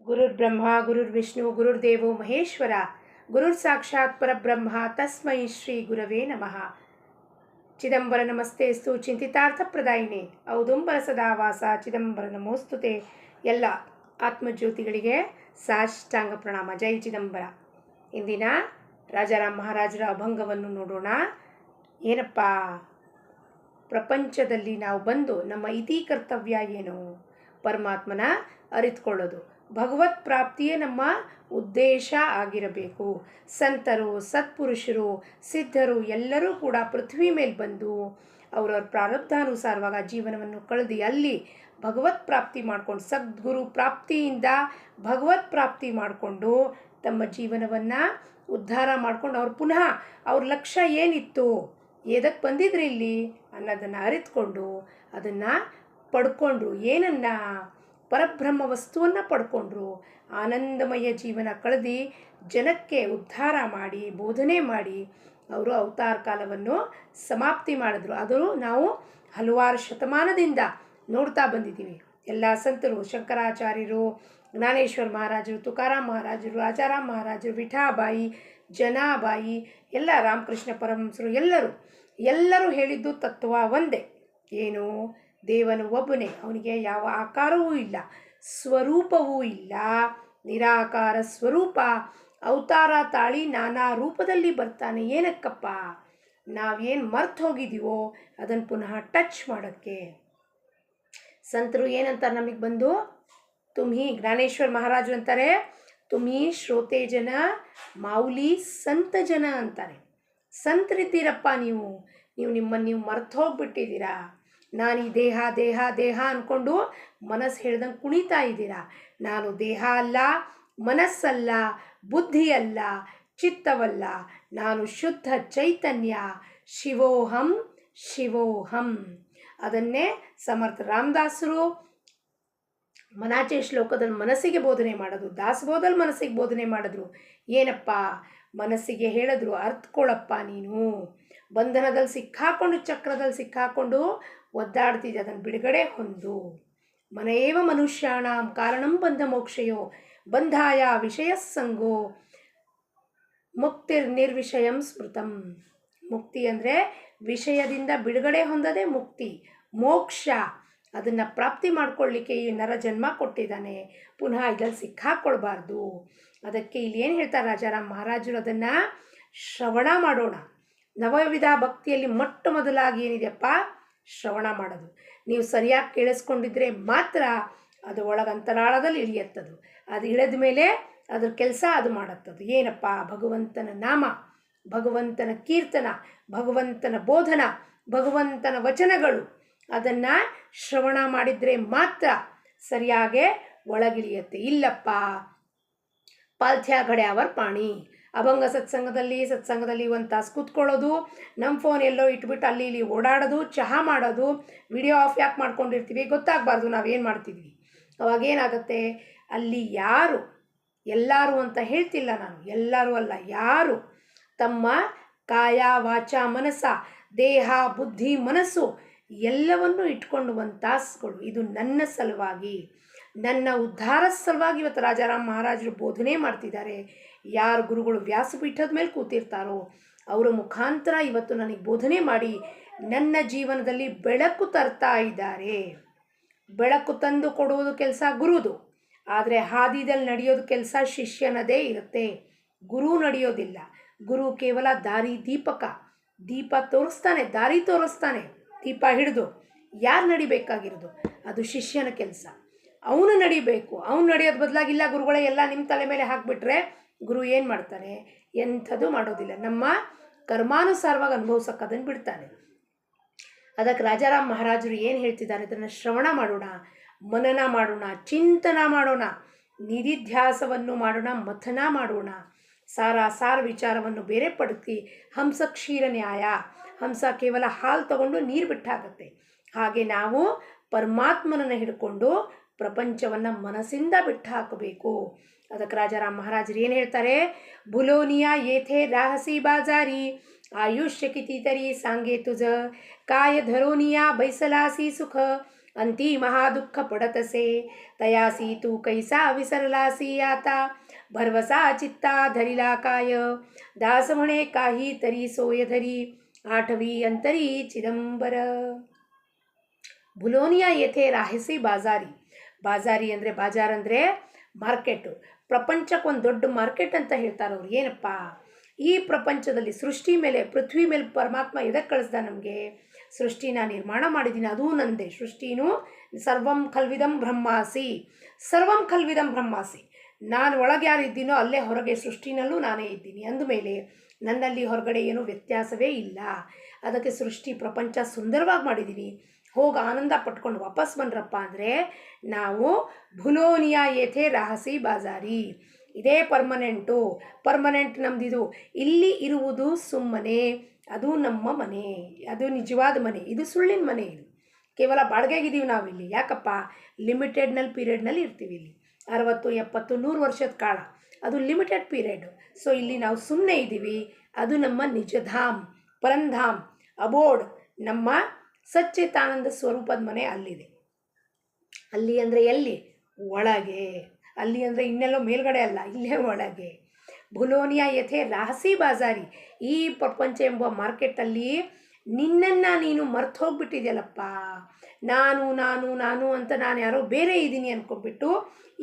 ಗುರುರ್ಬ್ರಹ್ಮ ಗುರುರ್ವಿಷ್ಣು ಗುರುರ್ದೇವೋ ಮಹೇಶ್ವರ ಗುರುರ್ ಸಾಕ್ಷಾತ್ ಪರಬ್ರಹ್ಮ ತಸ್ಮೈ ಶ್ರೀ ಗುರವೇ ನಮಃ. ಚಿದಂಬರ ನಮಸ್ತೆಸ್ತು ಚಿಂತಿತಾರ್ಥಪ್ರದಾಯಿನೇ ಔದುಂಬರ ಸದಾವಾಸ ಚಿದಂಬರ ನಮೋಸ್ತುತೆ. ಎಲ್ಲ ಆತ್ಮಜ್ಯೋತಿಗಳಿಗೆ ಸಾಷ್ಟಾಂಗ ಪ್ರಣಾಮ. ಜೈ ಚಿದಂಬರ. ಇಂದಿನ ರಾಜಾರಾಮ್ ಮಹಾರಾಜರ ಅಭಂಗವನ್ನು ನೋಡೋಣ. ಏನಪ್ಪ, ಪ್ರಪಂಚದಲ್ಲಿ ನಾವು ಬಂದು ನಮ್ಮ ಇತಿ ಕರ್ತವ್ಯ ಏನು? ಪರಮಾತ್ಮನ ಅರಿತುಕೊಳ್ಳೋದು, ಭಗವತ್ ಪ್ರಾಪ್ತಿಯೇ ನಮ್ಮ ಉದ್ದೇಶ ಆಗಿರಬೇಕು. ಸಂತರು, ಸತ್ಪುರುಷರು, ಸಿದ್ಧರು ಎಲ್ಲರೂ ಕೂಡ ಪೃಥ್ವಿ ಮೇಲೆ ಬಂದು ಅವರವ್ರ ಪ್ರಾರಬ್ಧಾನುಸಾರವಾಗ ಜೀವನವನ್ನು ಕಳೆದು ಅಲ್ಲಿ ಭಗವತ್ ಪ್ರಾಪ್ತಿ ಮಾಡಿಕೊಂಡು, ಸದ್ಗುರು ಪ್ರಾಪ್ತಿಯಿಂದ ಭಗವತ್ ಪ್ರಾಪ್ತಿ ಮಾಡಿಕೊಂಡು ತಮ್ಮ ಜೀವನವನ್ನು ಉದ್ಧಾರ ಮಾಡ್ಕೊಂಡು ಅವ್ರು ಪುನಃ ಅವ್ರ ಲಕ್ಷ್ಯ ಏನಿತ್ತು, ಎದಕ್ಕೆ ಬಂದಿದ್ರು ಇಲ್ಲಿ ಅನ್ನೋದನ್ನು ಅರಿತುಕೊಂಡು ಅದನ್ನು ಪಡ್ಕೊಂಡ್ರು. ಏನನ್ನ? ಪರಬ್ರಹ್ಮ ವಸ್ತುವನ್ನು ಪಡ್ಕೊಂಡ್ರು. ಆನಂದಮಯ ಜೀವನ ಕಳೆದು ಜನಕ್ಕೆ ಉದ್ಧಾರ ಮಾಡಿ ಬೋಧನೆ ಮಾಡಿ ಅವರು ಅವತಾರ ಕಾಲವನ್ನು ಸಮಾಪ್ತಿ ಮಾಡಿದ್ರು. ಅದು ನಾವು ಹಲವಾರು ಶತಮಾನದಿಂದ ನೋಡ್ತಾ ಬಂದಿದ್ದೀವಿ. ಎಲ್ಲ ಸಂತರು, ಶಂಕರಾಚಾರ್ಯರು, ಜ್ಞಾನೇಶ್ವರ ಮಹಾರಾಜರು, ತುಕಾರಾಮ್ ಮಹಾರಾಜರು, ರಾಜಾರಾಮ್ ಮಹಾರಾಜರು, ವಿಠಾಬಾಯಿ, ಜನಾಬಾಯಿ, ಎಲ್ಲ ರಾಮಕೃಷ್ಣ ಪರಮಹಂಸರು ಎಲ್ಲರೂ ಹೇಳಿದ್ದು ತತ್ವ ಒಂದೇ. ಏನು? ದೇವನು ಒಬ್ಬನೇ, ಅವನಿಗೆ ಯಾವ ಆಕಾರವೂ ಇಲ್ಲ, ಸ್ವರೂಪವೂ ಇಲ್ಲ, ನಿರಾಕಾರ ಸ್ವರೂಪ. ಅವತಾರ ತಾಳಿ ನಾನಾ ರೂಪದಲ್ಲಿ ಬರ್ತಾನೆ. ಏನಕ್ಕಪ್ಪ? ನಾವೇನು ಮರ್ತು ಹೋಗಿದ್ದೀವೋ ಅದನ್ನು ಪುನಃ ಟಚ್ ಮಾಡೋಕ್ಕೆ. ಸಂತರು ಏನಂತಾರೆ ನಮಗೆ ಬಂದು? ತುಮ್ಹಿ, ಜ್ಞಾನೇಶ್ವರ ಮಹಾರಾಜರು ಅಂತಾರೆ, ತುಮ್ಹಿ ಶ್ರೋತೆ ಜನ ಮಾವುಲಿ ಸಂತ ಜನ ಅಂತಾರೆ. ಸಂತರಿದ್ದೀರಪ್ಪ ನೀವು ನಿಮ್ಮನ್ನು ನೀವು ಮರ್ತು ಹೋಗ್ಬಿಟ್ಟಿದ್ದೀರಾ. ನಾನು ಈ ದೇಹ ದೇಹ ದೇಹ ಅಂದ್ಕೊಂಡು ಮನಸ್ಸು ಹೇಳ್ದಂಗೆ ಕುಣಿತಾ ಇದ್ದೀರಾ. ನಾನು ದೇಹ ಅಲ್ಲ, ಮನಸ್ಸಲ್ಲ, ಬುದ್ಧಿ ಅಲ್ಲ, ಚಿತ್ತವಲ್ಲ, ನಾನು ಶುದ್ಧ ಚೈತನ್ಯ, ಶಿವೋಹಂ ಶಿವೋಹಂ. ಅದನ್ನೇ ಸಮರ್ಥ ರಾಮದಾಸರು ಮನಾಚೆ ಶ್ಲೋಕದಲ್ಲಿ ಮನಸ್ಸಿಗೆ ಬೋಧನೆ ಮಾಡೋದು, ದಾಸಬೋಧಲ್ಲಿ ಮನಸ್ಸಿಗೆ ಬೋಧನೆ ಮಾಡಿದ್ರು. ಏನಪ್ಪ? ಮನಸ್ಸಿಗೆ ಹೇಳಿದ್ರು, ಅರ್ಥಕೊಳ್ಳಪ್ಪ, ನೀನು ಬಂಧನದಲ್ಲಿ ಸಿಕ್ಕಾಕೊಂಡು, ಚಕ್ರದಲ್ಲಿ ಸಿಕ್ಕಾಕೊಂಡು ಒದ್ದಾಡ್ತಿದ್ದೆ, ಅದನ್ನು ಬಿಡುಗಡೆ ಹೊಂದು. ಮನಯೇವ ಮನುಷ್ಯಾಣಂ ಕಾರಣಂ ಬಂಧ ಮೋಕ್ಷಯೋ ಬಂಧಾಯ ವಿಷಯ ಸಂಗೋ ಮುಕ್ತಿರ್ ನಿರ್ವಿಷಯಂ ಸ್ಮೃತಂ. ಮುಕ್ತಿ ಅಂದರೆ ವಿಷಯದಿಂದ ಬಿಡುಗಡೆ ಹೊಂದದೆ ಮುಕ್ತಿ, ಮೋಕ್ಷ. ಅದನ್ನು ಪ್ರಾಪ್ತಿ ಮಾಡ್ಕೊಳ್ಳಿಕ್ಕೆ ಈ ನರ ಜನ್ಮ ಕೊಟ್ಟಿದ್ದಾನೆ. ಪುನಃ ಇದ್ರಲ್ಲಿ ಸಿಕ್ಕಾಕೊಳ್ಬಾರ್ದು. ಅದಕ್ಕೆ ಇಲ್ಲಿ ಏನು ಹೇಳ್ತಾರೆ ರಾಜಾರಾಮ್ ಮಹಾರಾಜರು? ಅದನ್ನು ಶ್ರವಣ ಮಾಡೋಣ. ನವವಿಧ ಭಕ್ತಿಯಲ್ಲಿ ಮೊಟ್ಟ ಮೊದಲಾಗಿ ಏನಿದೆಯಪ್ಪ? ಶ್ರವಣ ಮಾಡೋದು. ನೀವು ಸರಿಯಾಗಿ ಕೇಳಿಸ್ಕೊಂಡಿದ್ರೆ ಮಾತ್ರ ಅದು ಒಳಗೆ ಅಂತರಾಳದಲ್ಲಿ ಇಳಿಯತ್ತದು. ಅದು ಇಳಿದ ಮೇಲೆ ಅದ್ರ ಕೆಲಸ ಅದು ಮಾಡತ್ತದು. ಏನಪ್ಪ? ಭಗವಂತನ ನಾಮ, ಭಗವಂತನ ಕೀರ್ತನ, ಭಗವಂತನ ಬೋಧನ, ಭಗವಂತನ ವಚನಗಳು. ಅದನ್ನು ಶ್ರವಣ ಮಾಡಿದರೆ ಮಾತ್ರ ಸರಿಯಾಗೆ ಒಳಗಿಳಿಯತ್ತೆ. ಇಲ್ಲಪ್ಪ, ಪಾಲ್ಥ್ಯ ಘಡ್ಯಾವರ್ ಪಾಣಿ. ಅಭಂಗ ಸತ್ಸಂಗದಲ್ಲಿ ಒಂದು ತಾಸು ಕೂತ್ಕೊಳ್ಳೋದು, ನಮ್ಮ ಫೋನ್ ಎಲ್ಲೋ ಇಟ್ಬಿಟ್ಟು ಅಲ್ಲಿ ಇಲ್ಲಿ ಓಡಾಡೋದು, ಚಹಾ ಮಾಡೋದು, ವಿಡಿಯೋ ಆಫ್ ಯಾಕೆ ಮಾಡ್ಕೊಂಡಿರ್ತೀವಿ ಗೊತ್ತಾಗಬಾರ್ದು ನಾವೇನು ಮಾಡ್ತಿದ್ವಿ. ಅವಾಗೇನಾಗುತ್ತೆ? ಅಲ್ಲಿ ಯಾರು, ಎಲ್ಲರೂ ಅಂತ ಹೇಳ್ತಿಲ್ಲ ನಾನು, ಎಲ್ಲರೂ ಅಲ್ಲ, ಯಾರು ತಮ್ಮ ಕಾಯ ವಾಚ ಮನಸ್ಸ, ದೇಹ ಬುದ್ಧಿ ಮನಸ್ಸು ಎಲ್ಲವನ್ನೂ ಇಟ್ಕೊಂಡು ಒಂದು ತಾಸುಗಳು, ಇದು ನನ್ನ ಸಲುವಾಗಿ, ನನ್ನ ಉದ್ಧಾರದ ಸಲುವಾಗಿ ಇವತ್ತು ರಾಜಾರಾಮ್ ಮಹಾರಾಜರು ಬೋಧನೆ ಮಾಡ್ತಿದ್ದಾರೆ. ಯಾರು ಗುರುಗಳು ವ್ಯಾಸಪೀಠದ ಮೇಲೆ ಕೂತಿರ್ತಾರೋ ಅವರ ಮುಖಾಂತರ ಇವತ್ತು ನನಗೆ ಬೋಧನೆ ಮಾಡಿ ನನ್ನ ಜೀವನದಲ್ಲಿ ಬೆಳಕು ತರ್ತಾ ಇದ್ದಾರೆ. ಬೆಳಕು ತಂದು ಕೊಡುವುದು ಕೆಲಸ ಗುರುದು, ಆದರೆ ಹಾದಿದಲ್ಲಿ ನಡೆಯೋದು ಕೆಲಸ ಶಿಷ್ಯನದೇ ಇರುತ್ತೆ. ಗುರು ನಡೆಯೋದಿಲ್ಲ. ಗುರು ಕೇವಲ ದಾರಿ ದೀಪಕ, ದೀಪ ತೋರಿಸ್ತಾನೆ, ದಾರಿ ತೋರಿಸ್ತಾನೆ. ದೀಪ ಹಿಡಿದು ಯಾರು ನಡಿಬೇಕಾಗಿರೋದು? ಅದು ಶಿಷ್ಯನ ಕೆಲಸ. ಅವನು ನಡಿಬೇಕು. ಅವನು ನಡೆಯೋದು ಬದಲಾಗಿಲ್ಲ ಗುರುಗಳೇ ಎಲ್ಲ ನಿಮ್ಮ ತಲೆ ಮೇಲೆ ಹಾಕಿಬಿಟ್ರೆ ಗುರು ಏನು ಮಾಡ್ತಾನೆ? ಎಂಥದ್ದು ಮಾಡೋದಿಲ್ಲ. ನಮ್ಮ ಕರ್ಮಾನುಸಾರವಾಗಿ ಅನುಭವಿಸೋಕೆ ಅದನ್ನು ಬಿಡ್ತಾನೆ. ಅದಕ್ಕೆ ರಾಜಾರಾಮ್ ಮಹಾರಾಜರು ಏನು ಹೇಳ್ತಿದ್ದಾರೆ? ಅದನ್ನು ಶ್ರವಣ ಮಾಡೋಣ, ಮನನ ಮಾಡೋಣ, ಚಿಂತನ ಮಾಡೋಣ, ನಿಧಿಧ್ಯಾಸವನ್ನು ಮಾಡೋಣ, ಮಥನ ಮಾಡೋಣ. ಸಾರ ವಿಚಾರವನ್ನು ಬೇರೆ ಪಡುತ್ತಿ. ಹಂಸ ಕ್ಷೀರ ನ್ಯಾಯ. ಹಂಸ ಕೇವಲ ಹಾಲು ತಗೊಂಡು ನೀರು ಬಿಟ್ಟಾಗತ್ತೆ. ಹಾಗೆ ನಾವು ಪರಮಾತ್ಮನನ್ನು ಹಿಡ್ಕೊಂಡು ಪ್ರಪಂಚವನ್ನು ಮನಸ್ಸಿಂದ ಬಿಟ್ಟು ಹಾಕಬೇಕು. ಅದಕ್ಕೆ ರಾಜಾರಾಮ್ ಮಹಾರಾಜರು ಏನು ಹೇಳ್ತಾರೆ? ಬುಲೋನಿಯಾ ಏಥೆ ರಾಹಸಿ ಬಾಜಾರಿ ಆಯುಷ್ಯ ಕಿತಿತರಿ ಸಾಂಗೆ ತುಜ ಕಾಯ ಧರೋನಿಯಾ ಬೈಸಲಾಸಿ ಸುಖ अंती महादुःख पडतसे तयासी तू कैसा विसरलासी आता भरवसा चित्ता धरिला काय दास म्हणे काही तरी सोय धरी आठवी अंतरी चिदंबर ಬುಲೋನಿಯಾ येथे ರಾಹಿಸಿ ಬಾಜಾರಿ ಬಾಜಾರಿ ಅಂದರೆ ಬಾಜಾರ್ ಅಂದರೆ ಮಾರ್ಕೆಟು ಪ್ರಪಂಚಕ್ಕೊಂದು ದೊಡ್ಡ ಮಾರ್ಕೆಟ್ ಅಂತ ಹೇಳ್ತಾರೆ ಅವ್ರು ಏನಪ್ಪ ಈ ಪ್ರಪಂಚದಲ್ಲಿ ಸೃಷ್ಟಿ ಮೇಲೆ ಪೃಥ್ವಿ ಮೇಲೆ ಪರಮಾತ್ಮ ಎದಕ್ಕೆ ಕಳಿಸ್ದ ನಮಗೆ ಸೃಷ್ಟಿನ ನಿರ್ಮಾಣ ಮಾಡಿದ್ದೀನಿ ಅದೂ ನಂದೇ ಸೃಷ್ಟಿನೂ ಸರ್ವಂ ಖಲ್ವಿದಂ ಬ್ರಹ್ಮಾಸಿ ಸರ್ವಂ ಖಲ್ವಿದಂ ಬ್ರಹ್ಮಾಸಿ ನಾನು ಒಳಗೆ ಯಾರು ಇದ್ದೀನೋ ಅಲ್ಲೇ ಹೊರಗೆ ಸೃಷ್ಟಿನಲ್ಲೂ ನಾನೇ ಇದ್ದೀನಿ ಅಂದಮೇಲೆ ನನ್ನಲ್ಲಿ ಹೊರಗಡೆ ಏನೂ ವ್ಯತ್ಯಾಸವೇ ಇಲ್ಲ ಅದಕ್ಕೆ ಸೃಷ್ಟಿ ಪ್ರಪಂಚ ಸುಂದರವಾಗಿ ಮಾಡಿದ್ದೀನಿ ಹೋಗಿ ಆನಂದ ಪಟ್ಕೊಂಡು ವಾಪಸ್ ಬಂದ್ರಪ್ಪ ಅಂದರೆ ನಾವು ಬುಲೋನಿಯಾ ಏಥೆ ರಾಹಸಿ ಬಾಜಾರಿ ಇದೇ ಪರ್ಮನೆಂಟ್ ನಮ್ಮದಿದು ಇಲ್ಲಿ ಇರುವುದು ಸುಮ್ಮನೆ ಅದು ನಮ್ಮ ಮನೆ ಅದು ನಿಜವಾದ ಮನೆ ಇದು ಸುಳ್ಳಿನ ಮನೆ ಇದು ಕೇವಲ ಬಾಡಿಗೆಗಿದ್ದೀವಿ ನಾವಿಲ್ಲಿ ಯಾಕಪ್ಪ ಲಿಮಿಟೆಡ್ನಲ್ಲಿ ಪೀರಿಯಡ್ನಲ್ಲಿ ಇರ್ತೀವಿ ಇಲ್ಲಿ 60 70 100 ವರ್ಷದ ಕಾಲ ಅದು ಲಿಮಿಟೆಡ್ ಪೀರಿಯಡು ಸೊ ಇಲ್ಲಿ ನಾವು ಸುಮ್ಮನೆ ಇದ್ದೀವಿ ಅದು ನಮ್ಮ ನಿಜಧಾಮ್ ಪರಂಧಾಮ್ ಅಬೋರ್ಡ್ ನಮ್ಮ ಸಚ್ಚಿತಾನಂದ ಸ್ವರೂಪದ ಮನೆ ಅಲ್ಲಿದೆ ಅಲ್ಲಿ ಅಂದರೆ ಎಲ್ಲಿ ಒಳಗೆ ಅಲ್ಲಿ ಅಂದರೆ ಇನ್ನೆಲ್ಲೋ ಮೇಲ್ಗಡೆ ಅಲ್ಲ ಇಲ್ಲೇ ಒಳಗೆ ಬುಲೋನಿಯಾ ಯಥೆ ರಾಹಸಿ ಬಾಜಾರಿ ಈ ಪ್ರಪಂಚ ಎಂಬ ಮಾರ್ಕೆಟಲ್ಲಿ ನಿನ್ನನ್ನು ನೀನು ಮರ್ತು ಹೋಗ್ಬಿಟ್ಟಿದೆಯಲ್ಲಪ್ಪ ನಾನು ನಾನು ನಾನು ಅಂತ ನಾನು ಯಾರೋ ಬೇರೆ ಇದ್ದೀನಿ ಅಂದ್ಕೊಂಡ್ಬಿಟ್ಟು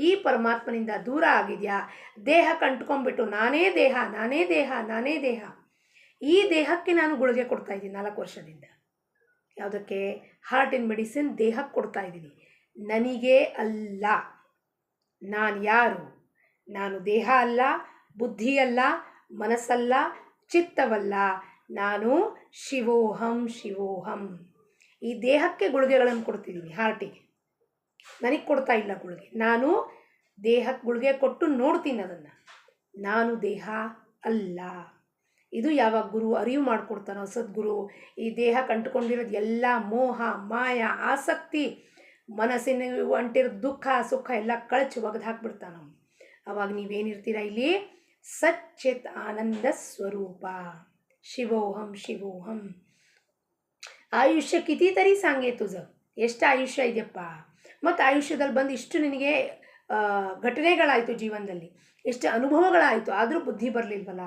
ಈ ಪರಮಾತ್ಮನಿಂದ ದೂರ ಆಗಿದೆಯಾ ದೇಹ ಕಂಟ್ಕೊಂಡ್ಬಿಟ್ಟು ನಾನೇ ದೇಹ ನಾನೇ ದೇಹ ನಾನೇ ದೇಹ ಈ ದೇಹಕ್ಕೆ ನಾನು ಗುಳಿಗೆ ಕೊಡ್ತಾಯಿದ್ದೀನಿ 4 ವರ್ಷದಿಂದ ಯಾವುದಕ್ಕೆ ಹಾರ್ಟ್ ಇನ್ ಮೆಡಿಸಿನ್ ದೇಹಕ್ಕೆ ಕೊಡ್ತಾ ಇದ್ದೀನಿ ನನಗೆ ಅಲ್ಲ ನಾನು ಯಾರು ನಾನು ದೇಹ ಅಲ್ಲ ಬುದ್ಧಿ ಅಲ್ಲ ಮನಸ್ಸಲ್ಲ ಚಿತ್ತವಲ್ಲ ನಾನು ಶಿವೋಹಂ ಶಿವೋಹಂ ಈ ದೇಹಕ್ಕೆ ಗುಳಿಗೆಗಳನ್ನು ಕೊಡ್ತಿದ್ದೀನಿ ಹಾರ್ಟಿಗೆ ನನಗೆ ಕೊಡ್ತಾ ಇಲ್ಲ ಗುಳಿಗೆ ನಾನು ದೇಹಕ್ಕೆ ಗುಳಿಗೆ ಕೊಟ್ಟು ನೋಡ್ತೀನಿ ಅದನ್ನು ನಾನು ದೇಹ ಅಲ್ಲ ಇದು ಯಾವಾಗ ಗುರು ಅರಿವು ಮಾಡಿಕೊಡ್ತಾನೋ ಸದ್ಗುರು ಈ ದೇಹ ಕಂಡುಕೊಂಡಿರೋದು ಎಲ್ಲ ಮೋಹ ಮಾಯ ಆಸಕ್ತಿ ಮನಸ್ಸಿನ ಅಂಟಿರೋ ದುಃಖ ಸುಖ ಎಲ್ಲ ಕಳಚಿ ಒಗೆದು ಹಾಕ್ಬಿಡ್ತಾನ ಅವಾಗ ನೀವೇನಿರ್ತೀರ ಇಲ್ಲಿ ಸಚ್ಚಿತ್ ಆನಂದ ಸ್ವರೂಪ ಶಿವೋಹಂ ಶಿವೋಹಂ ಆಯುಷ್ಯ ಕಿತಿತರಿ ಸಾಂಗೆ ತುಜ ಎಷ್ಟು ಆಯುಷ್ಯ ಇದೆಯಪ್ಪ ಮತ್ತು ಆಯುಷ್ಯದಲ್ಲಿ ಬಂದು ಇಷ್ಟು ನಿನಗೆ ಘಟನೆಗಳಾಯಿತು ಜೀವನದಲ್ಲಿ ಎಷ್ಟು ಅನುಭವಗಳಾಯಿತು ಆದರೂ ಬುದ್ಧಿ ಬರಲಿಲ್ವಲ್ಲ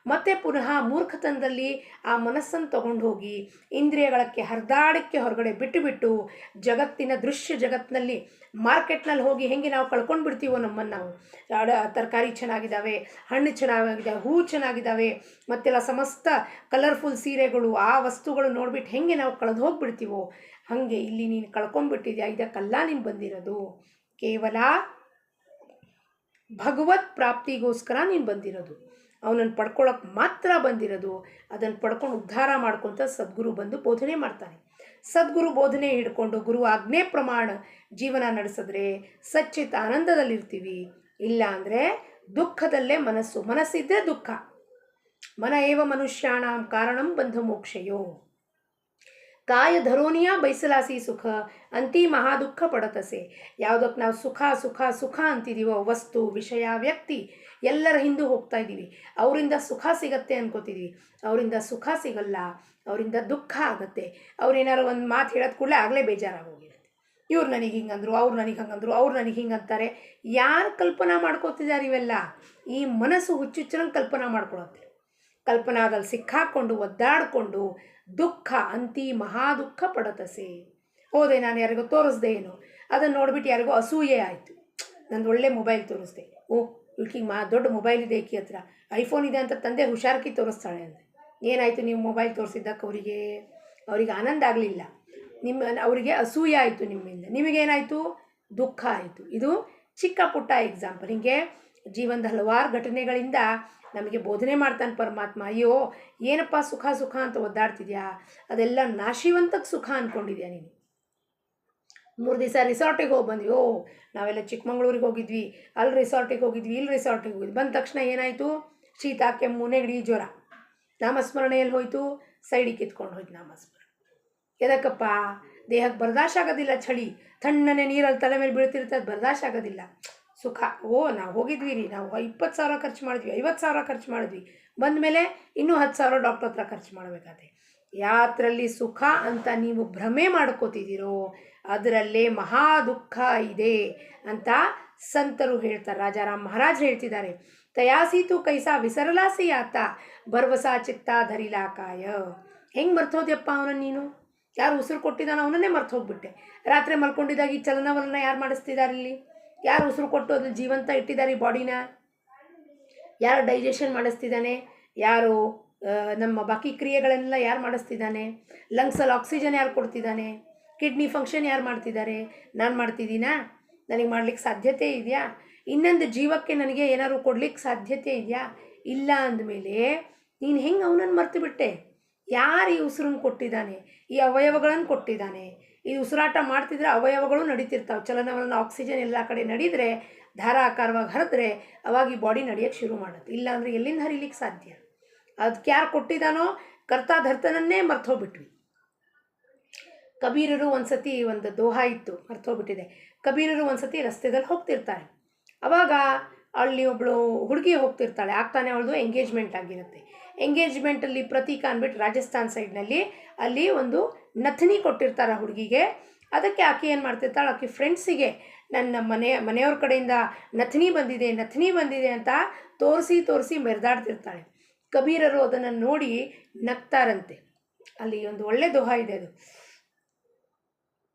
ಮತ್ತೆ ಪುನಃ ಮೂರ್ಖತನದಲ್ಲಿ ಆ ಮನಸ್ಸನ್ನು ತೊಗೊಂಡು ಹೋಗಿ ಇಂದ್ರಿಯಗಳಕ್ಕೆ ಹರಿದಾಡಕ್ಕೆ ಹೊರಗಡೆ ಬಿಟ್ಟು ಜಗತ್ತಿನ ದೃಶ್ಯ ಜಗತ್ತಿನಲ್ಲಿ ಮಾರ್ಕೆಟ್ನಲ್ಲಿ ಹೋಗಿ ಹೆಂಗೆ ನಾವು ಕಳ್ಕೊಂಡು ಬಿಡ್ತೀವೋ ನಮ್ಮನ್ನು ನಾವು ತರಕಾರಿ ಚೆನ್ನಾಗಿದ್ದಾವೆ ಹಣ್ಣು ಚೆನ್ನಾಗಿದ್ದಾವೆ ಹೂ ಚೆನ್ನಾಗಿದ್ದಾವೆ ಮತ್ತೆಲ್ಲ ಸಮಸ್ತ ಕಲರ್ಫುಲ್ ಸೀರೆಗಳು ಆ ವಸ್ತುಗಳು ನೋಡಿಬಿಟ್ಟು ಹೆಂಗೆ ನಾವು ಕಳೆದು ಹೋಗಿಬಿಡ್ತೀವೋ ಹಾಗೆ ಇಲ್ಲಿ ನೀನು ಕಳ್ಕೊಂಡ್ಬಿಟ್ಟಿದ್ಯಾ ಇದಕ್ಕೆಲ್ಲ ನೀನು ಬಂದಿರೋದು ಕೇವಲ ಭಗವತ್ ಪ್ರಾಪ್ತಿಗೋಸ್ಕರ ನೀನು ಬಂದಿರೋದು ಅವನನ್ನು ಪಡ್ಕೊಳ್ಳೋಕೆ ಮಾತ್ರ ಬಂದಿರೋದು ಅದನ್ನು ಪಡ್ಕೊಂಡು ಉದ್ಧಾರ ಮಾಡ್ಕೊತ ಸದ್ಗುರು ಬಂದು ಬೋಧನೆ ಮಾಡ್ತಾನೆ ಸದ್ಗುರು ಬೋಧನೆ ಹಿಡ್ಕೊಂಡು ಗುರು ಆಜ್ಞೆ ಪ್ರಮಾಣ ಜೀವನ ನಡೆಸಿದ್ರೆ ಸಚ್ಚಿತ್ ಆನಂದದಲ್ಲಿರ್ತೀವಿ ಇಲ್ಲ ಅಂದರೆ ದುಃಖದಲ್ಲೇ ಮನಸ್ಸಿದ್ದರೆ ದುಃಖ ಮನ ಏವ ಮನುಷ್ಯಾಣಂ ಕಾರಣಂ ಬಂಧ ಮೋಕ್ಷಯೋ ಕಾಯ ಧರೋನಿಯ ಬೈಸಲಾಸಿ ಸುಖ ಅಂತಿ ಮಹಾದುಃಖ ಪಡತಸೆ ಯಾವುದಕ್ಕೆ ನಾವು ಸುಖ ಸುಖ ಸುಖ ಅಂತಿದ್ದೀವೋ ವಸ್ತು ವಿಷಯ ವ್ಯಕ್ತಿ ಎಲ್ಲರ ಹಿಂದೆ ಹೋಗ್ತಾ ಇದ್ದೀವಿ ಅವರಿಂದ ಸುಖ ಸಿಗತ್ತೆ ಅನ್ಕೋತಿದ್ವಿ ಅವರಿಂದ ಸುಖ ಸಿಗಲ್ಲ ಅವರಿಂದ ದುಃಖ ಆಗುತ್ತೆ ಅವ್ರೇನಾರು ಒಂದು ಮಾತು ಹೇಳೋದು ಕೂಡಲೇ ಆಗಲೇ ಬೇಜಾರಾಗೋಗಿರುತ್ತೆ ಇವ್ರು ನನಗೆ ಹಿಂಗಂದ್ರು ಅವ್ರು ನನಗೆ ಹಂಗಂದ್ರು ಅವ್ರು ನನಗೆ ಹಿಂಗಂತಾರೆ ಯಾರು ಕಲ್ಪನಾ ಮಾಡ್ಕೋತಿದ್ದಾರೆ ಇವೆಲ್ಲ ಈ ಮನಸ್ಸು ಹುಚ್ಚುಚ್ಚನಂಗೆ ಕಲ್ಪನಾ ಮಾಡ್ಕೊಳತ್ತೆ ಕಲ್ಪನಾದಲ್ಲಿ ಸಿಕ್ಕಾಕೊಂಡು ಒದ್ದಾಡಿಕೊಂಡು ದುಃಖ ಅಂತಿ ಮಹಾದುಃಖ ಪಡತಸೆ ಹೋದೆ ನಾನು ಯಾರಿಗೋ ತೋರಿಸ್ದೆ ಏನು ಅದನ್ನು ನೋಡ್ಬಿಟ್ಟು ಯಾರಿಗೋ ಅಸೂಯೆ ಆಯಿತು ನಂದು ಒಳ್ಳೆ ಮೊಬೈಲ್ ತೋರಿಸ್ದೆ ಇವಳಿಗೆ ದೊಡ್ಡ ಮೊಬೈಲ್ ಇದೆ ಈಕಿ ಹತ್ರ ಐಫೋನ್ ಇದೆ ಅಂತ ತಂದೆ ಹುಷಾರ್ಕಿ ತೋರಿಸ್ತಾಳೆ ಅಂದೆ ಏನಾಯಿತು ನೀವು ಮೊಬೈಲ್ ತೋರಿಸಿದ್ದಕ್ಕೆ ಅವರಿಗೆ ಆನಂದ ಆಗಲಿಲ್ಲ ಅವರಿಗೆ ಅಸೂಯೆ ಆಯಿತು ನಿಮ್ಮಿಂದ ನಿಮಗೇನಾಯಿತು ದುಃಖ ಆಯಿತು ಇದು ಚಿಕ್ಕ ಪುಟ್ಟ ಎಕ್ಸಾಂಪಲ್ ಹೀಗೆ ಜೀವನದ ಹಲವಾರು ಘಟನೆಗಳಿಂದ ನಮಗೆ ಬೋಧನೆ ಮಾಡ್ತಾನೆ ಪರಮಾತ್ಮ ಅಯ್ಯೋ ಏನಪ್ಪ ಸುಖ ಸುಖ ಅಂತ ಒದ್ದಾಡ್ತಿದ್ಯಾ ಅದೆಲ್ಲ ನಾಶಿವಂತಕ್ಕೆ ಸುಖ ಅಂದ್ಕೊಂಡಿದ್ಯಾ ನೀನು 3 ದಿವಸ ರಿಸಾರ್ಟಿಗೆ ಹೋಗಿ ಬಂದ್ವಿ ನಾವೆಲ್ಲ ಚಿಕ್ಕಮಂಗ್ಳೂರಿಗೆ ಹೋಗಿದ್ವಿ ಅಲ್ಲಿ ರಿಸಾರ್ಟಿಗೆ ಹೋಗಿದ್ವಿ ಇಲ್ಲಿ ರಿಸಾರ್ಟಿಗೆ ಹೋಗಿದ್ವಿ ಬಂದ ತಕ್ಷಣ ಏನಾಯಿತು ಶೀತ ಕೆಮ್ಮು ನೆಗಡಿ ಜ್ವರ ನಾಮಸ್ಮರಣೆಯಲ್ಲಿ ಹೋಯಿತು ಸೈಡಿಗೆ ಕಿತ್ಕೊಂಡು ಹೋಯ್ತು ನಾಮಸ್ಮರಣೆ ಎದಕ್ಕಪ್ಪ ದೇಹಕ್ಕೆ ಬರ್ದಾಶ್ ಆಗೋದಿಲ್ಲ ಚಳಿ ತಣ್ಣನೆ ನೀರಲ್ಲಿ ತಲೆ ಮೇಲೆ ಬೀಳ್ತಿರ್ತದೆ ಬರ್ದಾಶ್ ಆಗೋದಿಲ್ಲ ಸುಖ ನಾವು ಹೋಗಿದ್ವಿ ರೀ ನಾವು 20,000 ಖರ್ಚು ಮಾಡಿದ್ವಿ 50,000 ಖರ್ಚು ಮಾಡಿದ್ವಿ ಬಂದಮೇಲೆ ಇನ್ನೂ 10,000 ಡಾಕ್ಟರ್ ಹತ್ರ ಖರ್ಚು ಮಾಡಬೇಕಾದ್ರೆ ಯಾತ್ರಲ್ಲಿ ಸುಖ ಅಂತ ನೀವು ಭ್ರಮೆ ಮಾಡ್ಕೋತಿದ್ದೀರೋ ಅದರಲ್ಲೇ ಮಹಾ ದುಃಖ ಇದೆ ಅಂತ ಸಂತರು ಹೇಳ್ತಾರೆ. ರಾಜಾರಾಮ್ ಮಹಾರಾಜ್ ಹೇಳ್ತಿದ್ದಾರೆ, ತಯಾಸೀತು ಕೈಸಾ ವಿಸರಲಾಸಿ ಆತ ಭರ್ವಸಾ ಚಿತ್ತ ಧರಿಲಾಕಾಯ. ಹೆಂಗೆ ಮರ್ತೋದ್ಯಪ್ಪ ಅವನನ್ನು ನೀನು? ಯಾರು ಉಸಿರು ಕೊಟ್ಟಿದ್ದಾನೋ ಅವನನ್ನೇ ಮರ್ತು ಹೋಗ್ಬಿಟ್ಟೆ. ರಾತ್ರಿ ಮಲ್ಕೊಂಡಿದ್ದಾಗ ಈ ಚಲನವಲನ ಯಾರು ಮಾಡಿಸ್ತಿದ್ದಾರೆ ಇಲ್ಲಿ? ಯಾರು ಉಸಿರು ಕೊಟ್ಟು ಅದ್ರಲ್ಲಿ ಜೀವಂತ ಇಟ್ಟಿದ್ದಾರೆ ಈ ಬಾಡಿನ? ಯಾರು ಡೈಜೆಷನ್ ಮಾಡಿಸ್ತಿದ್ದಾನೆ? ಯಾರು ನಮ್ಮ ಬಾಕಿ ಕ್ರಿಯೆಗಳನ್ನೆಲ್ಲ ಯಾರು ಮಾಡಿಸ್ತಿದ್ದಾನೆ? ಲಂಗ್ಸಲ್ಲಿ ಆಕ್ಸಿಜನ್ ಯಾರು ಕೊಡ್ತಿದ್ದಾನೆ? ಕಿಡ್ನಿ ಫಂಕ್ಷನ್ ಯಾರು ಮಾಡ್ತಿದ್ದಾರೆ? ನಾನು ಮಾಡ್ತಿದ್ದೀನಾ? ನನಗೆ ಮಾಡ್ಲಿಕ್ಕೆ ಸಾಧ್ಯತೆ ಇದೆಯಾ? ಇನ್ನೊಂದು ಜೀವಕ್ಕೆ ನನಗೆ ಏನಾದ್ರು ಕೊಡ್ಲಿಕ್ಕೆ ಸಾಧ್ಯತೆ ಇದೆಯಾ? ಇಲ್ಲ ಅಂದಮೇಲೆ ನೀನು ಹೆಂಗೆ ಅವನನ್ನು ಮರ್ತು ಬಿಟ್ಟೆ? ಯಾರು ಈ ಉಸಿರನ್ನು ಕೊಟ್ಟಿದ್ದಾನೆ? ಈ ಅವಯವಗಳನ್ನು ಕೊಟ್ಟಿದ್ದಾನೆ. ಈ ಉಸಿರಾಟ ಮಾಡ್ತಿದ್ರೆ ಅವಯವಗಳು ನಡೀತಿರ್ತಾವೆ. ಚಲನವಲನ ಆಕ್ಸಿಜನ್ ಎಲ್ಲ ಕಡೆ ನಡೀದ್ರೆ, ಧಾರಾಕಾರವಾಗಿ ಹರಿದ್ರೆ ಅವಾಗ ಈ ಬಾಡಿ ನಡೆಯೋಕ್ಕೆ ಶುರು ಮಾಡುತ್ತೆ. ಇಲ್ಲಾಂದರೆ ಎಲ್ಲಿಂದ ಹರಿಲಿಕ್ಕೆ ಸಾಧ್ಯ? ಅದಕ್ಕೆ ಯಾರು ಕೊಟ್ಟಿದ್ದಾನೋ ಕರ್ತಾಧರ್ತನನ್ನೇ ಮರ್ತೋಗ್ಬಿಟ್ವಿ. ಕಬೀರರು ಒಂದ್ಸತಿ ಒಂದು ದೋಹಾ ಇತ್ತು, ಮರ್ತೋಗ್ಬಿಟ್ಟಿದೆ. ಕಬೀರರು ಒಂದ್ಸತಿ ರಸ್ತೆದಲ್ಲಿ ಹೋಗ್ತಿರ್ತಾರೆ. ಅವಾಗ ಅಲ್ಲಿ ಒಬ್ಬಳು ಹುಡುಗಿ ಹೋಗ್ತಿರ್ತಾಳೆ. ಆಗ್ತಾನೆ ಅವಳದು ಎಂಗೇಜ್ಮೆಂಟ್ ಆಗಿರುತ್ತೆ. ಎಂಗೇಜ್ಮೆಂಟಲ್ಲಿ ಪ್ರತೀಕ ಅಂದ್ಬಿಟ್ಟು ರಾಜಸ್ಥಾನ್ ಸೈಡ್ನಲ್ಲಿ ಅಲ್ಲಿ ಒಂದು ನಥನಿ ಕೊಟ್ಟಿರ್ತಾರೆ ಹುಡುಗಿಗೆ. ಅದಕ್ಕೆ ಆಕೆ ಏನು ಮಾಡ್ತಿರ್ತಾಳೆ, ಆಕೆ ಫ್ರೆಂಡ್ಸಿಗೆ ನನ್ನ ಮನೆಯವ್ರ ಕಡೆಯಿಂದ ನಥನಿ ಬಂದಿದೆ ಅಂತ ತೋರಿಸಿ ಮೆರೆದಾಡ್ತಿರ್ತಾಳೆ. ಕಬೀರರು ಅದನ್ನು ನೋಡಿ ನಗ್ತಾರಂತೆ. ಅಲ್ಲಿ ಒಂದು ಒಳ್ಳೆ ದೋಹಾ ಇದೆ ಅದು.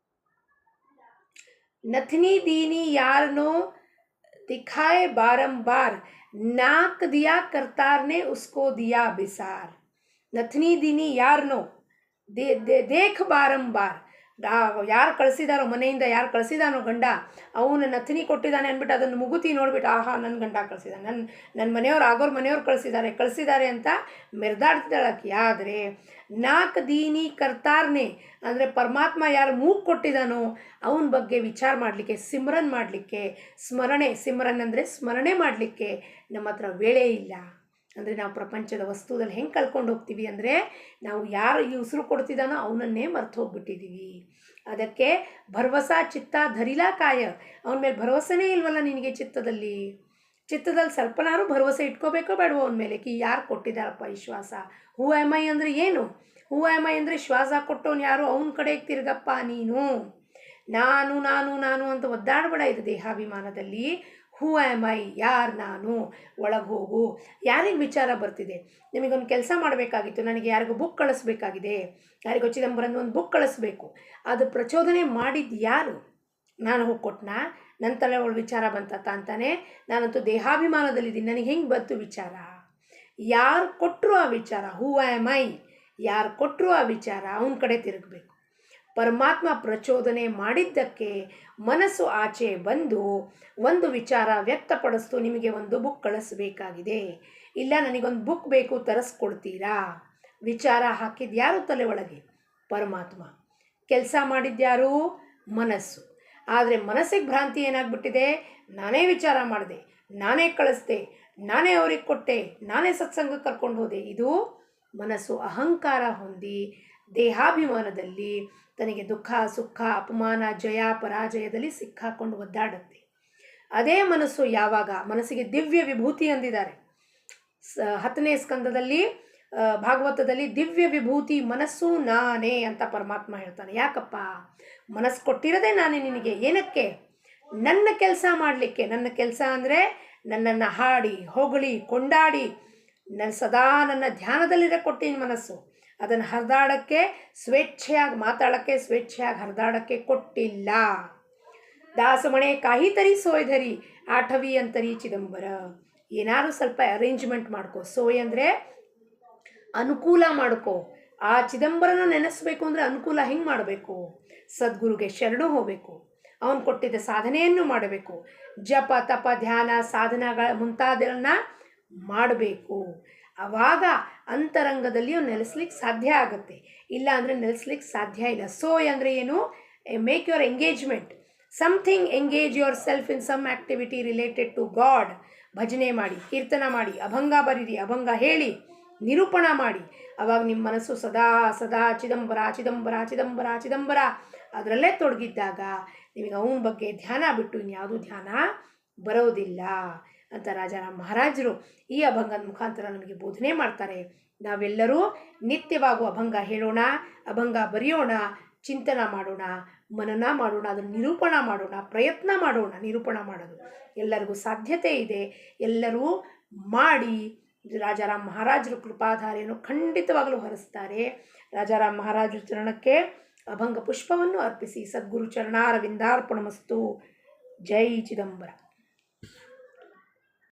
नथनी दीनी यार नो दिखाए बारंबार, नाक दिया करतार ने उसको दिया बिसार. नथनी दीनी यार नो देख बारंबार, ಯಾರು ಕಳಿಸಿದಾರೋ ಮನೆಯಿಂದ ಯಾರು ಕಳಿಸಿದಾನೋ ಗಂಡ, ಅವನು ನಥನಿ ಕೊಟ್ಟಿದ್ದಾನೆ ಅಂದ್ಬಿಟ್ಟು ಅದನ್ನು ಮುಗುತಿ ನೋಡ್ಬಿಟ್ಟು ಆಹಾ ನನ್ನ ಗಂಡ ಕಳಿಸಿದಾನೆ, ನನ್ನ ಮನೆಯವ್ರು ಆಗೋರು ಮನೆಯವ್ರು ಕಳಿಸಿದ್ದಾರೆ ಅಂತ ಮೆರೆದಾಡ್ತಿದ್ದಾಳಕ್ಕೆ. ಆದರೆ ನಾಕ್ ದೀನಿ ಕರ್ತಾರ್ನೆ ಅಂದರೆ ಪರಮಾತ್ಮ ಯಾರು ಮೂಗು ಕೊಟ್ಟಿದ್ದಾನೋ ಅವನ ಬಗ್ಗೆ ವಿಚಾರ ಮಾಡಲಿಕ್ಕೆ, ಸಿಮ್ರನ್ ಮಾಡಲಿಕ್ಕೆ, ಸಿಮ್ರನ್ ಅಂದರೆ ಸ್ಮರಣೆ ಮಾಡಲಿಕ್ಕೆ ನಮ್ಮ ಹತ್ರ ವೇಳೆ ಇಲ್ಲ. ಅಂದರೆ ನಾವು ಪ್ರಪಂಚದ ವಸ್ತುದಲ್ಲಿ ಹೆಂಗೆ ಕಳ್ಕೊಂಡು ಹೋಗ್ತೀವಿ ಅಂದರೆ, ನಾವು ಯಾರು ಈ ಉಸಿರು ಕೊಡ್ತಿದ್ದಾನೋ ಅವನನ್ನೇ ಮರ್ತು ಹೋಗ್ಬಿಟ್ಟಿದ್ದೀವಿ. ಅದಕ್ಕೆ ಭರವಸಾ ಚಿತ್ತ ಧರಿಲಾಕಾಯ, ಅವನ ಮೇಲೆ ಭರವಸೆನೇ ಇಲ್ವಲ್ಲ ನಿನಗೆ. ಚಿತ್ತದಲ್ಲಿ ಸ್ವಲ್ಪನಾರು ಭರವಸೆ ಇಟ್ಕೋಬೇಕೋ ಬೇಡವೋ ಅವನ ಮೇಲೆ? ಯಾರು ಕೊಟ್ಟಿದ್ದಾರಪ್ಪ ಈ ಶ್ವಾಸ? ಹೂ ಎಮ್ ಐ ಅಂದರೆ ಏನು? ಹೂ ಎಮ್ ಐ ಅಂದರೆ ಶ್ವಾಸ ಕೊಟ್ಟವನು ಯಾರು? ಅವನ ಕಡೆಗೆ ತಿರುಗಪ್ಪ ನೀನು. ನಾನು ಅಂತ ಒದ್ದಾಡಬೇಡ ಇದು ದೇಹಾಭಿಮಾನದಲ್ಲಿ. ಹೂ ಆಮ್ ಐ, ಯಾರು ನಾನು? ಒಳಗೆ ಹೋಗು. ಯಾರಿಗೆ ವಿಚಾರ ಬರ್ತಿದೆ? ನಿಮಗೊಂದು ಕೆಲಸ ಮಾಡಬೇಕಾಗಿತ್ತು, ನನಗೆ ಯಾರಿಗೂ ಬುಕ್ ಕಳಿಸ್ಬೇಕಾಗಿದೆ, ಯಾರಿಗೋ ಚಿದಂಬರನ್ ಒಂದು ಬುಕ್ ಕಳಿಸ್ಬೇಕು. ಅದು ಪ್ರಚೋದನೆ ಮಾಡಿದ್ದು ಯಾರು? ನಾನು ಹೋಗಿ ಕೊಟ್ಟನಾ? ನನ್ನ ತಲೆ ಒಳ ವಿಚಾರ ಬಂತತ್ತ ಅಂತಾನೆ. ನಾನಂತೂ ದೇಹಾಭಿಮಾನದಲ್ಲಿದ್ದೀನಿ, ನನಗೆ ಹೆಂಗೆ ಬಂತು ವಿಚಾರ? ಯಾರು ಕೊಟ್ಟರು ಆ ವಿಚಾರ? ಹೂ ಆಮ್ ಐ, ಯಾರು ಕೊಟ್ಟರು ಆ ವಿಚಾರ ಅವನ ಕಡೆ ತಿರುಗಬೇಕು. ಪರಮಾತ್ಮ ಪ್ರಚೋದನೆ ಮಾಡಿದ್ದಕ್ಕೆ ಮನಸ್ಸು ಆಚೆ ಬಂದು ಒಂದು ವಿಚಾರ ವ್ಯಕ್ತಪಡಿಸ್ತು, ನಿಮಗೆ ಒಂದು ಬುಕ್ ಕಳಿಸ್ಬೇಕಾಗಿದೆ, ಇಲ್ಲ ನನಗೊಂದು ಬುಕ್ ಬೇಕು ತರಿಸ್ಕೊಡ್ತೀರಾ? ವಿಚಾರ ಹಾಕಿದ್ಯಾರು ತಲೆ ಒಳಗೆ? ಪರಮಾತ್ಮ. ಕೆಲಸ ಮಾಡಿದ್ಯಾರು? ಮನಸ್ಸು. ಆದರೆ ಮನಸ್ಸಿಗೆ ಭ್ರಾಂತಿ ಏನಾಗ್ಬಿಟ್ಟಿದೆ? ನಾನೇ ವಿಚಾರ ಮಾಡಿದೆ, ನಾನೇ ಕಳಿಸ್ದೆ, ನಾನೇ ಅವ್ರಿಗೆ ಕೊಟ್ಟೆ, ನಾನೇ ಸತ್ಸಂಗಕ್ಕೆ ಕರ್ಕೊಂಡು ಹೋದೆ. ಇದು ಮನಸ್ಸು ಅಹಂಕಾರ ಹೊಂದಿ ದೇಹಾಭಿಮಾನದಲ್ಲಿ ತನಗೆ ದುಃಖ ಸುಖ ಅಪಮಾನ ಜಯ ಪರಾಜಯದಲ್ಲಿ ಸಿಕ್ಕಾಕೊಂಡು ಒದ್ದಾಡುತ್ತೆ. ಅದೇ ಮನಸ್ಸು ಯಾವಾಗ ಮನಸ್ಸಿಗೆ ದಿವ್ಯ ವಿಭೂತಿ ಅಂದಿದ್ದಾರೆ 10ನೇ ಸ್ಕಂದದಲ್ಲಿ ಭಾಗವತದಲ್ಲಿ, ದಿವ್ಯ ವಿಭೂತಿ ಮನಸ್ಸು ನಾನೇ ಅಂತ ಪರಮಾತ್ಮ ಹೇಳ್ತಾನೆ. ಯಾಕಪ್ಪ? ಮನಸ್ಸು ಕೊಟ್ಟಿರೋದೇ ನಾನೇ ನಿನಗೆ. ಏನಕ್ಕೆ? ನನ್ನ ಕೆಲಸ ಮಾಡಲಿಕ್ಕೆ. ನನ್ನ ಕೆಲಸ ಅಂದರೆ ನನ್ನನ್ನು ಹಾಡಿ ಹೊಗಳಿ ಕೊಂಡಾಡಿ ಸದಾ ನನ್ನ ಧ್ಯಾನದಲ್ಲಿರೋ ಕೊಟ್ಟಿನ ಮನಸ್ಸು. ಅದನ್ನು ಹರಿದಾಡೋಕ್ಕೆ, ಸ್ವೇಚ್ಛೆಯಾಗಿ ಮಾತಾಡೋಕ್ಕೆ, ಸ್ವೇಚ್ಛೆಯಾಗಿ ಹರಿದಾಡೋಕ್ಕೆ ಕೊಟ್ಟಿಲ್ಲ. ದಾಸಮಣೆ ಕಾಹಿತರಿ ಸೋಯ್ಧರಿ ಆಠವಿ ಅಂತರಿ ಚಿದಂಬರ. ಏನಾದ್ರು ಸ್ವಲ್ಪ ಅರೇಂಜ್ಮೆಂಟ್ ಮಾಡ್ಕೋ. ಸೋಯ್ ಅಂದರೆ ಅನುಕೂಲ ಮಾಡ್ಕೋ. ಆ ಚಿದಂಬರನ ನೆನೆಸ್ಬೇಕು ಅಂದರೆ ಅನುಕೂಲ ಹೆಂಗೆ ಮಾಡಬೇಕು? ಸದ್ಗುರುಗೆ ಶರಣು ಹೋಗಬೇಕು, ಅವನು ಕೊಟ್ಟಿದ್ದ ಸಾಧನೆಯನ್ನು ಮಾಡಬೇಕು, ಜಪ ತಪ ಧ್ಯಾನ ಸಾಧನಗಳ ಮುಂತಾದಗಳನ್ನ ಮಾಡಬೇಕು. ಆವಾಗ ಅಂತರಂಗದಲ್ಲಿ ನೆಲೆಸ್ಲಿಕ್ಕೆ ಸಾಧ್ಯ ಆಗುತ್ತೆ. ಇಲ್ಲ ಅಂದರೆ ನೆಲೆಸ್ಲಿಕ್ಕೆ ಸಾಧ್ಯ ಇಲ್ಲ. ಸೋಯ್ ಅಂದರೆ ಏನು? Make your engagement, something, engage yourself in some activity related to God. ಭಜನೆ ಮಾಡಿ, ಕೀರ್ತನ ಮಾಡಿ, ಅಭಂಗ ಬರೀರಿ, ಅಭಂಗ ಹೇಳಿ, ನಿರೂಪಣ ಮಾಡಿ. ಅವಾಗ ನಿಮ್ಮ ಮನಸ್ಸು ಸದಾ ಸದಾ ಚಿದಂಬರ ಚಿದಂಬರ ಚಿದಂಬರ ಚಿದಂಬರ ಅದರಲ್ಲೇ ತೊಡಗಿದ್ದಾಗ ನಿಮಗೆ ಅವನ ಬಗ್ಗೆ ಧ್ಯಾನ ಬಿಟ್ಟು ಇನ್ಯಾವುದೂ ಧ್ಯಾನ ಬರೋದಿಲ್ಲ ಅಂತ ರಾಜಾರಾಮ್ ಮಹಾರಾಜರು ಈ ಅಭಂಗದ ಮುಖಾಂತರ ನಮಗೆ ಬೋಧನೆ ಮಾಡ್ತಾರೆ. ನಾವೆಲ್ಲರೂ ನಿತ್ಯವಾಗೂ ಅಭಂಗ ಹೇಳೋಣ, ಅಭಂಗ ಬರೆಯೋಣ, ಚಿಂತನ ಮಾಡೋಣ. ಮನನ ಮಾಡೋಣ, ಅದನ್ನು ನಿರೂಪಣ ಮಾಡೋಣ, ಪ್ರಯತ್ನ ಮಾಡೋಣ. ನಿರೂಪಣ ಮಾಡೋದು ಎಲ್ಲರಿಗೂ ಸಾಧ್ಯತೆ ಇದೆ. ಎಲ್ಲರೂ ಮಾಡಿ ರಾಜಾರಾಮ್ ಮಹಾರಾಜರು ಕೃಪಾಧಾರೆಯನ್ನು ಖಂಡಿತವಾಗಲೂ ಹರಿಸ್ತಾರೆ. ರಾಜಾರಾಮ್ ಮಹಾರಾಜರ ಚರಣಕ್ಕೆ ಅಭಂಗ ಪುಷ್ಪವನ್ನು ಅರ್ಪಿಸಿ ಸದ್ಗುರು ಚರಣಾರವಿಂದಾರ್ಪಣಮಸ್ತು. ಜೈ ಚಿದಂಬರ.